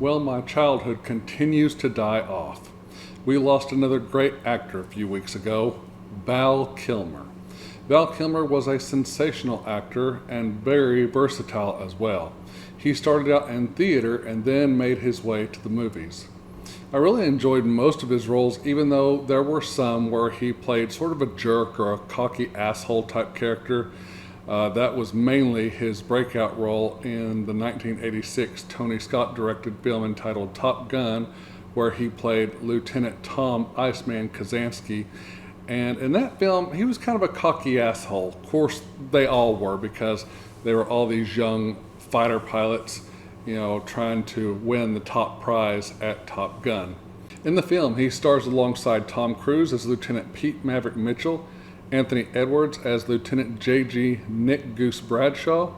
Well, my childhood continues to die off. We lost another great actor a few weeks ago, Val Kilmer. Val Kilmer was a sensational actor and very versatile as well. He started out in theater and then made his way to the movies. I really enjoyed most of his roles, even though there were some where he played sort of a jerk or a cocky asshole type character. That was mainly his breakout role in the 1986 Tony Scott directed film entitled Top Gun, where he played Lieutenant Tom Iceman Kazansky. And in that film, he was kind of a cocky asshole. Of course, they all were, because they were all these young fighter pilots, trying to win the top prize at Top Gun. In the film, he stars alongside Tom Cruise as Lieutenant Pete Maverick Mitchell, Anthony Edwards as Lieutenant J.G. Nick Goose Bradshaw,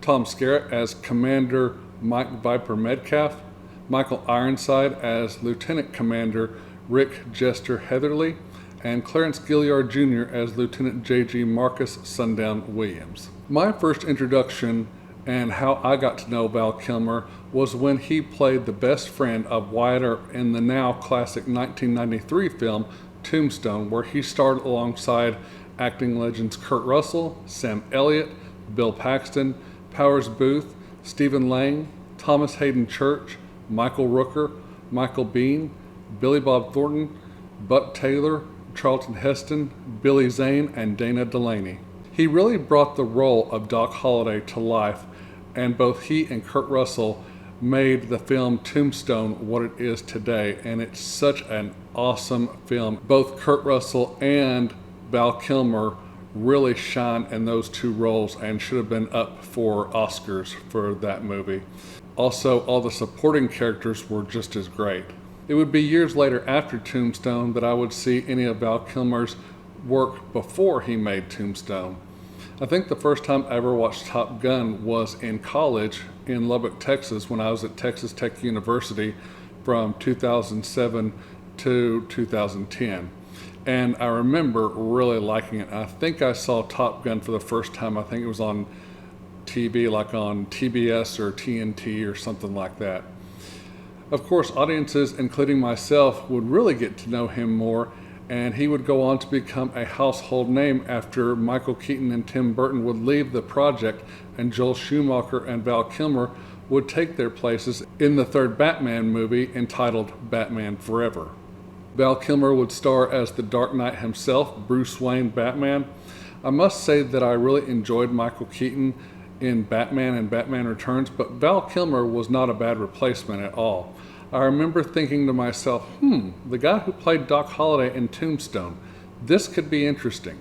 Tom Skerritt as Commander Mike Viper Metcalf, Michael Ironside as Lieutenant Commander Rick Jester Heatherly, and Clarence Gilliard Jr. as Lieutenant J.G. Marcus Sundown Williams. My first introduction and how I got to know Val Kilmer was when he played the best friend of Wyatt Earp in the now classic 1993 film Tombstone, where he starred alongside acting legends Kurt Russell, Sam Elliott, Bill Paxton, Powers Booth, Stephen Lang, Thomas Hayden Church, Michael Rooker, Michael Biehn, Billy Bob Thornton, Buck Taylor, Charlton Heston, Billy Zane, and Dana Delaney. He really brought the role of Doc Holliday to life, and both he and Kurt Russell made the film Tombstone what it is today, and it's such an awesome film. Both Kurt Russell and Val Kilmer really shine in those two roles and should have been up for Oscars for that movie. Also, all the supporting characters were just as great. It would be years later after Tombstone that I would see any of Val Kilmer's work before he made Tombstone. I think the first time I ever watched Top Gun was in college in Lubbock, Texas, when I was at Texas Tech University from 2007 to 2010. And I remember really liking it. I think I saw Top Gun for the first time. I think it was on TV, like on TBS or TNT or something like that. Of course, audiences, including myself, would really get to know him more, and he would go on to become a household name after Michael Keaton and Tim Burton would leave the project, and Joel Schumacher and Val Kilmer would take their places in the third Batman movie entitled Batman Forever. Val Kilmer would star as the Dark Knight himself, Bruce Wayne Batman. I must say that I really enjoyed Michael Keaton in Batman and Batman Returns, but Val Kilmer was not a bad replacement at all. I remember thinking to myself, the guy who played Doc Holliday in Tombstone, this could be interesting.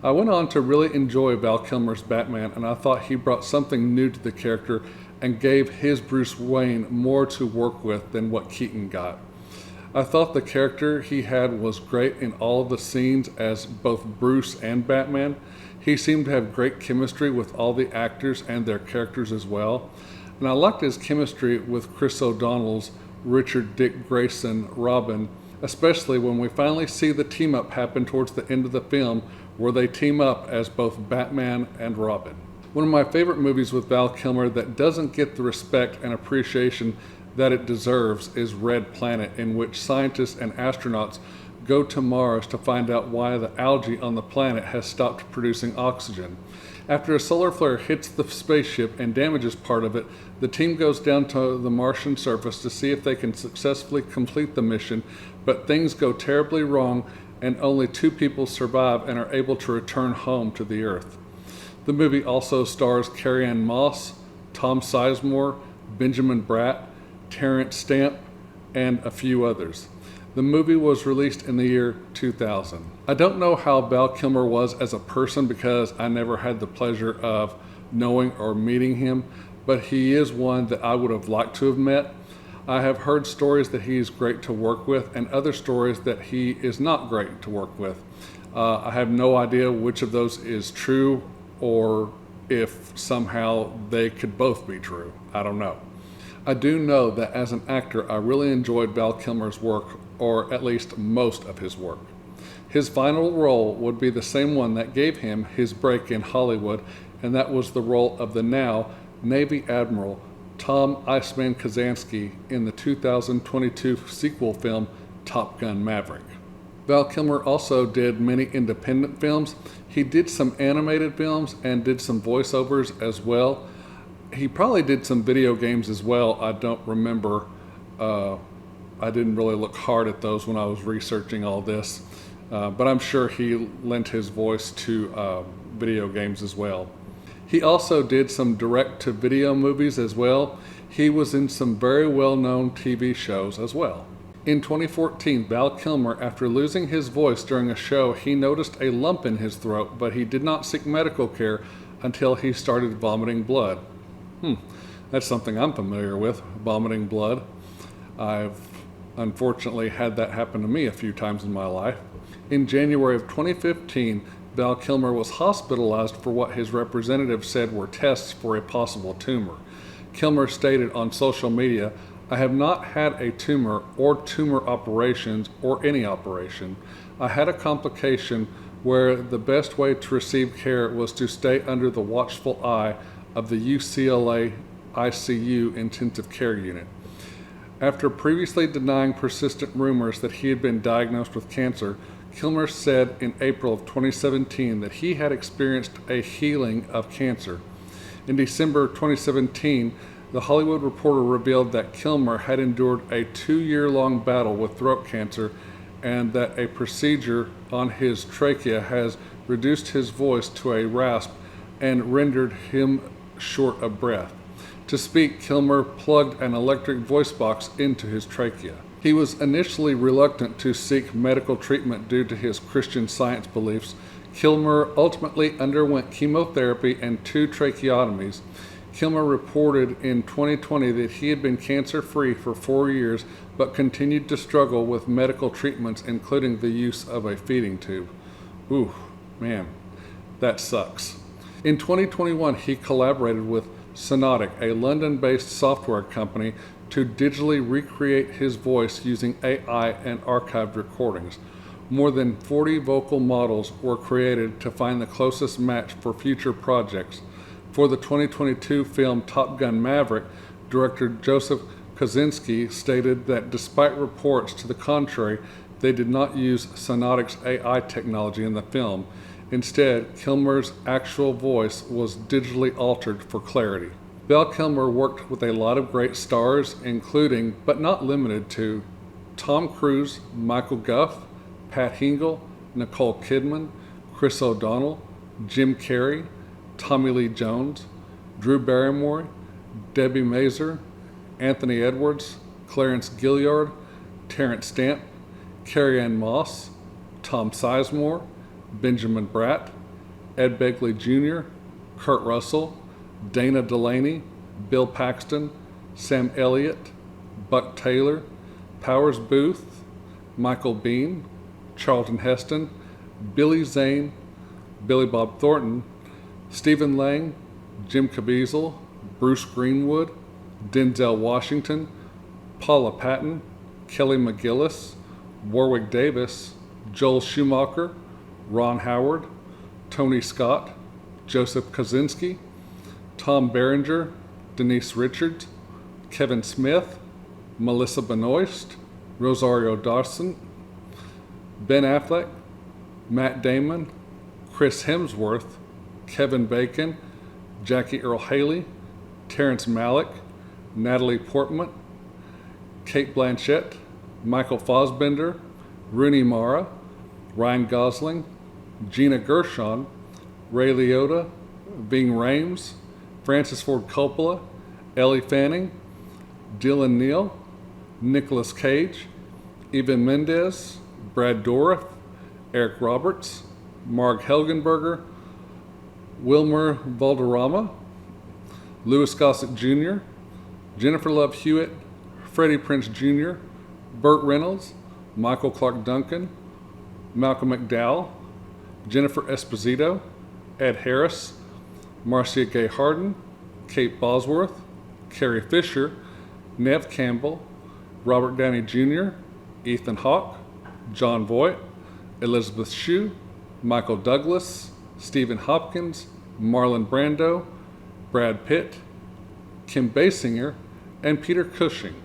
I went on to really enjoy Val Kilmer's Batman, and I thought he brought something new to the character and gave his Bruce Wayne more to work with than what Keaton got. I thought the character he had was great in all of the scenes as both Bruce and Batman. He seemed to have great chemistry with all the actors and their characters as well. And I liked his chemistry with Chris O'Donnell's Richard Dick Grayson Rabin, especially when we finally see the team up happen towards the end of the film, where they team up as both Batman and Robin. One of my favorite movies with Val Kilmer that doesn't get the respect and appreciation that it deserves is Red Planet, in which scientists and astronauts go to Mars to find out why the algae on the planet has stopped producing oxygen. After a solar flare hits the spaceship and damages part of it, the team goes down to the Martian surface to see if they can successfully complete the mission, but things go terribly wrong and only 2 people survive and are able to return home to the Earth. The movie also stars Carrie-Anne Moss, Tom Sizemore, Benjamin Bratt, Terrence Stamp, and a few others. The movie was released in the year 2000. I don't know how Val Kilmer was as a person because I never had the pleasure of knowing or meeting him, but he is one that I would have liked to have met. I have heard stories that he is great to work with and other stories that he is not great to work with. I have no idea which of those is true or if somehow they could both be true. I don't know. I do know that as an actor, I really enjoyed Val Kilmer's work, or at least most of his work. His final role would be the same one that gave him his break in Hollywood, and that was the role of the now Navy Admiral Tom Iceman Kazansky in the 2022 sequel film Top Gun Maverick. Val Kilmer also did many independent films. He did some animated films and did some voiceovers as well. He probably did some video games as well. I don't remember. I didn't really look hard at those when I was researching all this, but I'm sure he lent his voice to video games as well. He also did some direct-to-video movies as well. He was in some very well-known TV shows as well. In 2014, Val Kilmer, after losing his voice during a show, he noticed a lump in his throat, but he did not seek medical care until he started vomiting blood. That's something I'm familiar with, vomiting blood. I've unfortunately had that happen to me a few times in my life. In January of 2015, Val Kilmer was hospitalized for what his representative said were tests for a possible tumor. Kilmer stated on social media, "I have not had a tumor or tumor operations or any operation. I had a complication where the best way to receive care was to stay under the watchful eye of the UCLA ICU intensive care unit." After previously denying persistent rumors that he had been diagnosed with cancer, Kilmer said in April of 2017 that he had experienced a healing of cancer. In December 2017, The Hollywood Reporter revealed that Kilmer had endured a 2-year-long battle with throat cancer and that a procedure on his trachea has reduced his voice to a rasp and rendered him short of breath. To speak, Kilmer plugged an electric voice box into his trachea. He was initially reluctant to seek medical treatment due to his Christian Science beliefs. Kilmer ultimately underwent chemotherapy and 2 tracheotomies. Kilmer reported in 2020 that he had been cancer-free for 4 years, but continued to struggle with medical treatments, including the use of a feeding tube. Ooh, man, that sucks. In 2021, he collaborated with Sonotic, a London-based software company, to digitally recreate his voice using AI and archived recordings. More than 40 vocal models were created to find the closest match for future projects. For the 2022 film Top Gun Maverick, director Joseph Kosinski stated that despite reports to the contrary, they did not use Sonotic's AI technology in the film. Instead, Kilmer's actual voice was digitally altered for clarity. Val Kilmer worked with a lot of great stars, including, but not limited to, Tom Cruise, Michael Gough, Pat Hingle, Nicole Kidman, Chris O'Donnell, Jim Carrey, Tommy Lee Jones, Drew Barrymore, Debbie Mazur, Anthony Edwards, Clarence Gilliard, Terrence Stamp, Carrie-Anne Moss, Tom Sizemore, Benjamin Bratt, Ed Begley Jr., Kurt Russell, Dana Delaney, Bill Paxton, Sam Elliott, Buck Taylor, Powers Booth, Michael Biehn, Charlton Heston, Billy Zane, Billy Bob Thornton, Stephen Lang, Jim Caviezel, Bruce Greenwood, Denzel Washington, Paula Patton, Kelly McGillis, Warwick Davis, Joel Schumacher, Ron Howard, Tony Scott, Joseph Kosinski, Tom Berenger, Denise Richards, Kevin Smith, Melissa Benoist, Rosario Dawson, Ben Affleck, Matt Damon, Chris Hemsworth, Kevin Bacon, Jackie Earle Haley, Terrence Malick, Natalie Portman, Kate Blanchett, Michael Fassbender, Rooney Mara, Ryan Gosling, Gina Gershon, Ray Liotta, Ving Rhames, Francis Ford Coppola, Ellie Fanning, Dylan Neal, Nicolas Cage, Eva Mendes, Brad Dourif, Eric Roberts, Marg Helgenberger, Wilmer Valderrama, Louis Gossett Jr., Jennifer Love Hewitt, Freddie Prinze Jr., Burt Reynolds, Michael Clark Duncan, Malcolm McDowell, Jennifer Esposito, Ed Harris, Marcia Gay Harden, Kate Bosworth, Carrie Fisher, Neve Campbell, Robert Downey Jr., Ethan Hawke, Jon Voight, Elizabeth Shue, Michael Douglas, Stephen Hopkins, Marlon Brando, Brad Pitt, Kim Basinger, and Peter Cushing.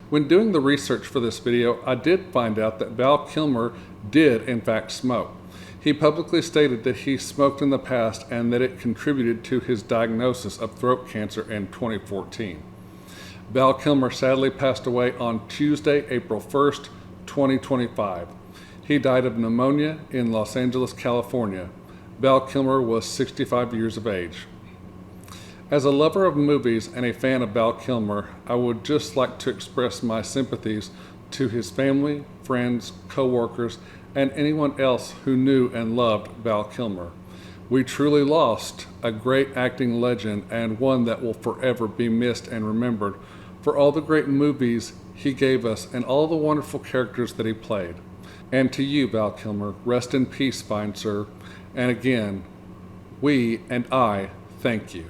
When doing the research for this video, I did find out that Val Kilmer did in fact smoke. He publicly stated that he smoked in the past and that it contributed to his diagnosis of throat cancer in 2014. Val Kilmer sadly passed away on Tuesday, April 1st, 2025. He died of pneumonia in Los Angeles, California. Val Kilmer was 65 years of age. As a lover of movies and a fan of Val Kilmer, I would just like to express my sympathies to his family, friends, co-workers, and anyone else who knew and loved Val Kilmer. We truly lost a great acting legend and one that will forever be missed and remembered for all the great movies he gave us and all the wonderful characters that he played. And to you, Val Kilmer, rest in peace, fine sir. And again, we and I thank you.